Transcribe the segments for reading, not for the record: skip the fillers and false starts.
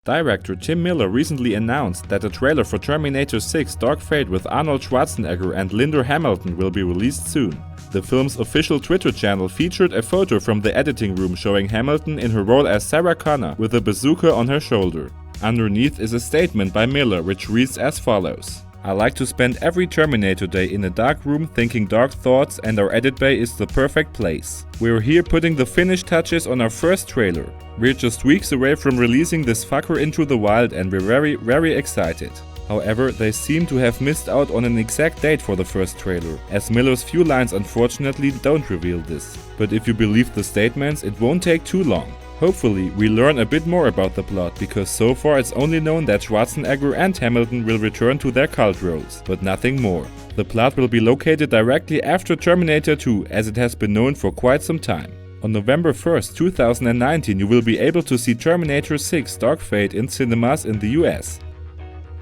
Director Tim Miller recently announced that a trailer for Terminator 6: Dark Fate with Arnold Schwarzenegger and Linda Hamilton will be released soon. The film's official Twitter channel featured a photo from the editing room showing Hamilton in her role as Sarah Connor with a bazooka on her shoulder. Underneath is a statement by Miller which reads as follows: "I like to spend every Terminator day in a dark room thinking dark thoughts, and our edit bay is the perfect place. We're here putting the finished touches on our first trailer. We're just weeks away from releasing this fucker into the wild and we're very excited." However, they seem to have missed out on an exact date for the first trailer, as Miller's few lines unfortunately don't reveal this. But if you believe the statements, it won't take too long. Hopefully, we learn a bit more about the plot, because so far it's only known that Schwarzenegger and Hamilton will return to their cult roles, but nothing more. The plot will be located directly after Terminator 2, as it has been known for quite some time. On November 1st, 2019, you will be able to see Terminator 6: Dark Fate in cinemas in the US.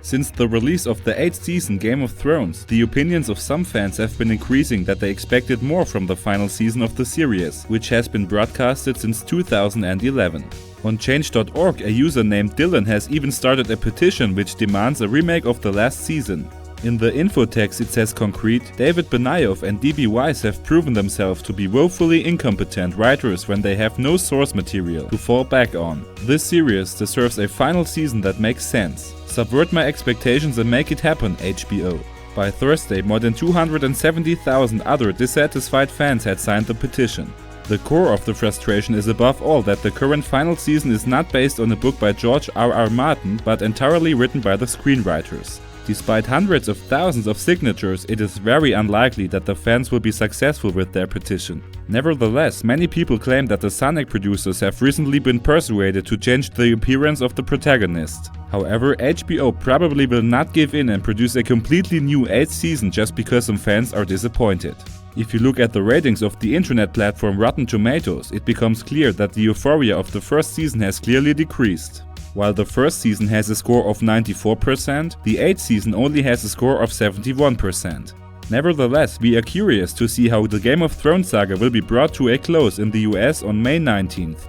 Since the release of the 8th season Game of Thrones, the opinions of some fans have been increasing that they expected more from the final season of the series, which has been broadcasted since 2011. On change.org, a user named Dylan has even started a petition which demands a remake of the last season. In the info text it says concrete: "David Benayoff and D.B. Weiss have proven themselves to be woefully incompetent writers when they have no source material to fall back on. This series deserves a final season that makes sense. Subvert my expectations and make it happen, HBO." By Thursday, more than 270,000 other dissatisfied fans had signed the petition. The core of the frustration is above all that the current final season is not based on a book by George R.R. Martin, but entirely written by the screenwriters. Despite hundreds of thousands of signatures, it is very unlikely that the fans will be successful with their petition. Nevertheless, many people claim that the Sonic producers have recently been persuaded to change the appearance of the protagonist. However, HBO probably will not give in and produce a completely new 8th season just because some fans are disappointed. If you look at the ratings of the internet platform Rotten Tomatoes, it becomes clear that the euphoria of the first season has clearly decreased. While the first season has a score of 94%, the 8th season only has a score of 71%. Nevertheless, we are curious to see how the Game of Thrones saga will be brought to a close in the US on May 19th.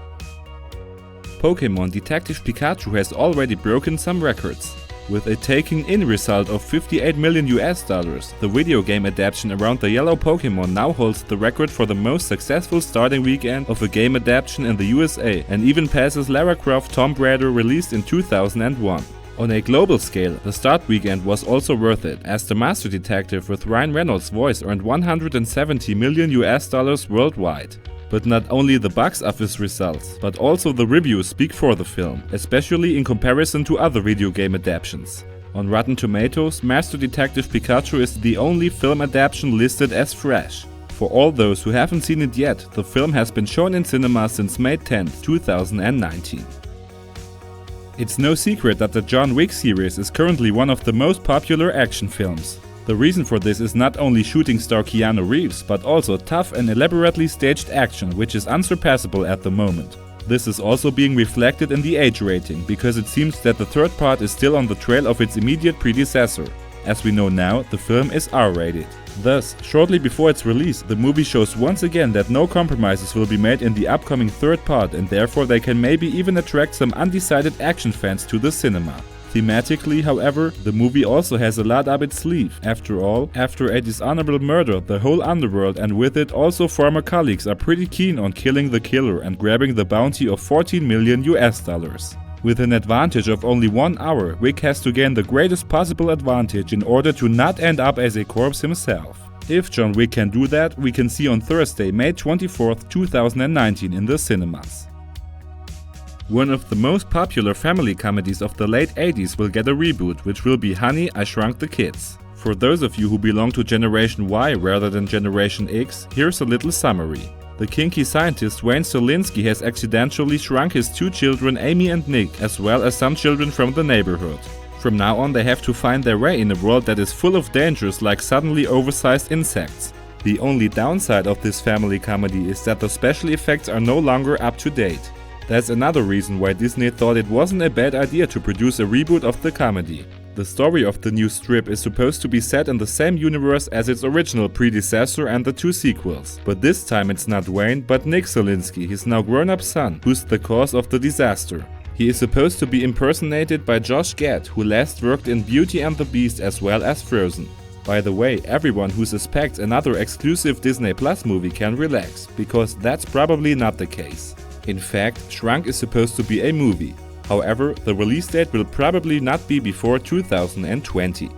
Pokémon Detective Pikachu has already broken some records. With a taking-in result of $58 million, the video game adaptation around the yellow Pokémon now holds the record for the most successful starting weekend of a game adaptation in the USA and even passes Lara Croft Tomb Raider, released in 2001. On a global scale, the start weekend was also worth it, as The Master Detective with Ryan Reynolds' voice earned $170 million worldwide. But not only the box office results, but also the reviews speak for the film, especially in comparison to other video game adaptations. On Rotten Tomatoes, Master Detective Pikachu is the only film adaptation listed as fresh. For all those who haven't seen it yet, the film has been shown in cinemas since May 10, 2019. It's no secret that the John Wick series is currently one of the most popular action films. The reason for this is not only shooting star Keanu Reeves, but also tough and elaborately staged action, which is unsurpassable at the moment. This is also being reflected in the age rating, because it seems that the third part is still on the trail of its immediate predecessor. As we know now, the film is R-rated. Thus, shortly before its release, the movie shows once again that no compromises will be made in the upcoming third part, and therefore they can maybe even attract some undecided action fans to the cinema. Thematically, however, the movie also has a lot up its sleeve. After all, after a dishonorable murder, the whole underworld and with it also former colleagues are pretty keen on killing the killer and grabbing the bounty of $14 million. With an advantage of only 1 hour, Wick has to gain the greatest possible advantage in order to not end up as a corpse himself. If John Wick can do that, we can see on Thursday, May 24th, 2019 in the cinemas. One of the most popular family comedies of the late 80s will get a reboot, which will be Honey, I Shrunk the Kids. For those of you who belong to Generation Y rather than Generation X, here's a little summary. The kinky scientist Wayne Szalinski has accidentally shrunk his 2 children Amy and Nick, as well as some children from the neighborhood. From now on they have to find their way in a world that is full of dangers like suddenly oversized insects. The only downside of this family comedy is that the special effects are no longer up to date. That's another reason why Disney thought it wasn't a bad idea to produce a reboot of the comedy. The story of the new strip is supposed to be set in the same universe as its original predecessor and the 2 sequels. But this time it's not Wayne, but Nick Szalinski, his now grown-up son, who's the cause of the disaster. He is supposed to be impersonated by Josh Gad, who last worked in Beauty and the Beast as well as Frozen. By the way, everyone who suspects another exclusive Disney Plus movie can relax, because that's probably not the case. In fact, Shrunk is supposed to be a movie. However, the release date will probably not be before 2020.